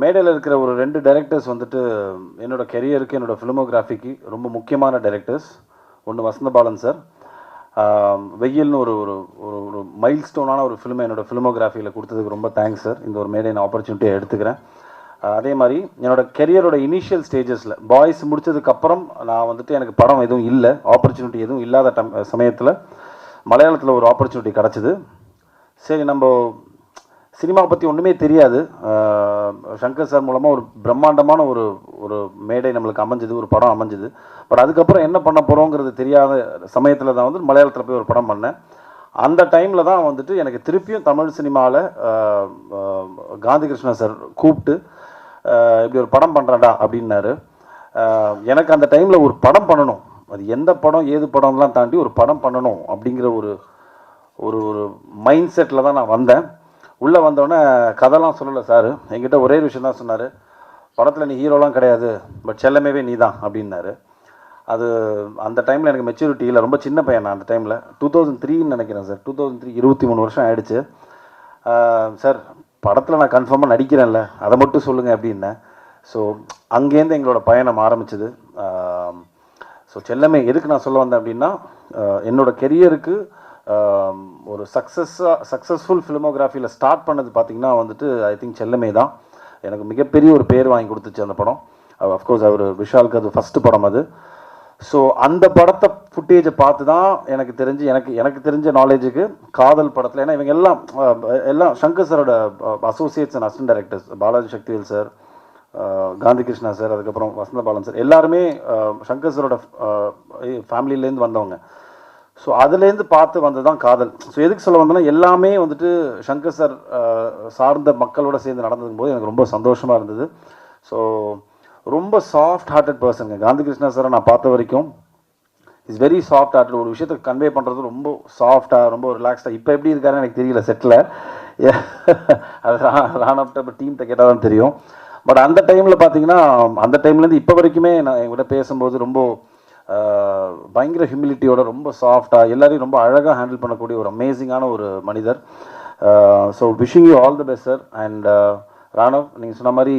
மேடையில் இருக்கிற ஒரு 2 டைரக்டர்ஸ் வந்துட்டு என்னோடய கெரியருக்கு என்னோடய ஃபிலிமோகிராஃபிக்கு ரொம்ப முக்கியமான டைரக்டர்ஸ். ஒன்று வசந்தபாலன் சார். வெயில்னு ஒரு ஒரு ஒரு ஒரு மைல் ஸ்டோனான ஒரு ஃபிலிமை என்னோடய ஃபிலிமோகிராஃபியில் கொடுத்ததுக்கு ரொம்ப தேங்க்ஸ் சார். இந்த ஒரு மேடை நான் ஆப்பர்ச்சுனிட்டியை எடுத்துக்கிறேன். அதே மாதிரி என்னோடய கெரியரோட இனிஷியல் ஸ்டேஜஸில் பாய்ஸ் முடித்ததுக்கப்புறம் நான் வந்துட்டு எனக்கு படம் எதுவும் இல்லை, ஆப்பர்ச்சுனிட்டி எதுவும் இல்லாத சமயத்தில் மலையாளத்தில் ஒரு ஆப்பர்ச்சுனிட்டி கிடச்சிது. சரி, நம்ம சினிமாவை பற்றி ஒன்றுமே தெரியாது, சங்கர் சார் மூலமாக ஒரு பிரம்மாண்டமான ஒரு ஒரு மேடை நம்மளுக்கு அமைஞ்சுது, ஒரு படம் அமைஞ்சுது. பட் அதுக்கப்புறம் என்ன பண்ண போகிறோங்கிறது தெரியாத சமயத்தில் தான் வந்து மலையாளத்தில் போய் ஒரு படம் பண்ணேன். அந்த டைமில் தான் வந்துட்டு எனக்கு திருப்பியும் தமிழ் சினிமாவில் காந்தி கிருஷ்ணா சார் கூப்பிட்டு இப்படி ஒரு படம் பண்ணுறேன்டா அப்படின்னாரு. எனக்கு அந்த டைமில் ஒரு படம் பண்ணணும், அது எந்த படம் ஏது படம்லாம் தாண்டி ஒரு படம் பண்ணணும் அப்படிங்கிற ஒரு ஒரு ஒரு மைண்ட் செட்டில் தான் நான் வந்தேன். உள்ளே வந்தோடனே கதைலாம் சொல்லலை சார், என்கிட்ட ஒரே விஷயம் தான் சொன்னார், படத்தில் நீ ஹீரோலாம் கிடையாது, பட் செல்லமேவே நீ தான் அப்படின்னாரு. அது அந்த டைமில் எனக்கு மெச்சூரிட்டி இல்லை, ரொம்ப சின்ன பையன் நான் அந்த டைமில். 2003ன்னு நினைக்கிறேன் சார், 2003, 23 வருஷம் ஆகிடுச்சு. சார் படத்தில் நான் கன்ஃபார்மாக நடிக்கிறேன்ல, அதை மட்டும் சொல்லுங்கள் அப்படின்னேன். ஸோ அங்கேருந்து எங்களோட பயணம் ஆரம்பிச்சுது. ஸோ செல்லமே எதுக்கு நான் சொல்ல வந்தேன் அப்படின்னா, என்னோடய கெரியருக்கு ஒரு சக்ஸஸ்ஃபுல் ஃபிலிமோகிராஃபியில் ஸ்டார்ட் பண்ணது பார்த்திங்கன்னா வந்துட்டு ஐ திங்க் செல்லமே தான். எனக்கு மிகப்பெரிய ஒரு பேர் வாங்கி கொடுத்துச்சு அந்த படம். அஃப்கோர்ஸ் அவர் விஷாலுக்கு அது ஃபஸ்ட்டு படம் அது. ஸோ அந்த படத்தை ஃபுட்டேஜை பார்த்து தான் எனக்கு தெரிஞ்ச நாலேஜுக்கு காதல் படத்தில், ஏன்னா இவங்க எல்லாம் சங்கர் சாரோட Associates and assistant directors, Balaji Sakthivel sir, Gandhi Krishna sir, அதுக்கப்புறம் வசந்தபாலன் சார், எல்லாருமே சங்கர் சாரோட ஃபேமிலியிலேருந்து வந்தவங்க. ஸோ அதுலேருந்து பார்த்து வந்தது தான் காதல். ஸோ எதுக்கு சொல்ல வந்தோன்னா, எல்லாமே வந்துட்டு சங்கர் சார் சார்ந்த மக்களோட சேர்ந்து நடந்ததும் போது எனக்கு ரொம்ப சந்தோஷமாக இருந்தது. ஸோ ரொம்ப சாஃப்ட் ஹார்ட்டட் பர்சனுங்க காந்தி கிருஷ்ணா சாரை நான் பார்த்த வரைக்கும். Is very soft hearted. ஒரு விஷயத்தை கன்வே பண்ணுறது ரொம்ப சாஃப்டாக, ரொம்ப ரிலாக்ஸ்டாக. இப்போ எப்படி இருக்காருன்னு எனக்கு தெரியல செட்டில், அது ராணப்ட டீம்கிட்ட கேட்டால் தான் தெரியும். பட் அந்த டைமில் பார்த்தீங்கன்னா, அந்த டைம்லேருந்து இப்போ வரைக்குமே நான் என்கிட்ட பேசும்போது ரொம்ப பயங்கர ஹியூமிலிட்டியோட, ரொம்ப சாஃப்டாக, எல்லாரையும் ரொம்ப அழகாக ஹேண்டில் பண்ணக்கூடிய ஒரு அமேசிங்கான ஒரு மனிதர். So wishing you all the best sir. And Raanav, நீங்கள் சொன்ன மாதிரி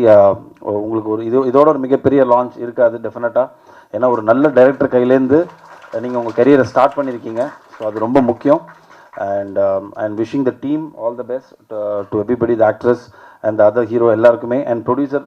உங்களுக்கு ஒரு இதோட ஒரு மிகப்பெரிய லான்ச் இருக்காது டெஃபினட்டாக. ஏன்னா ஒரு நல்ல டைரக்டர் கையிலேருந்து நீங்கள் உங்கள் கெரியரை ஸ்டார்ட் பண்ணியிருக்கீங்க. ஸோ அது ரொம்ப முக்கியம். And wishing the team all the best to everybody, the actress and the other hero எல்லாருக்குமே, அண்ட் ப்ரொடியூசர்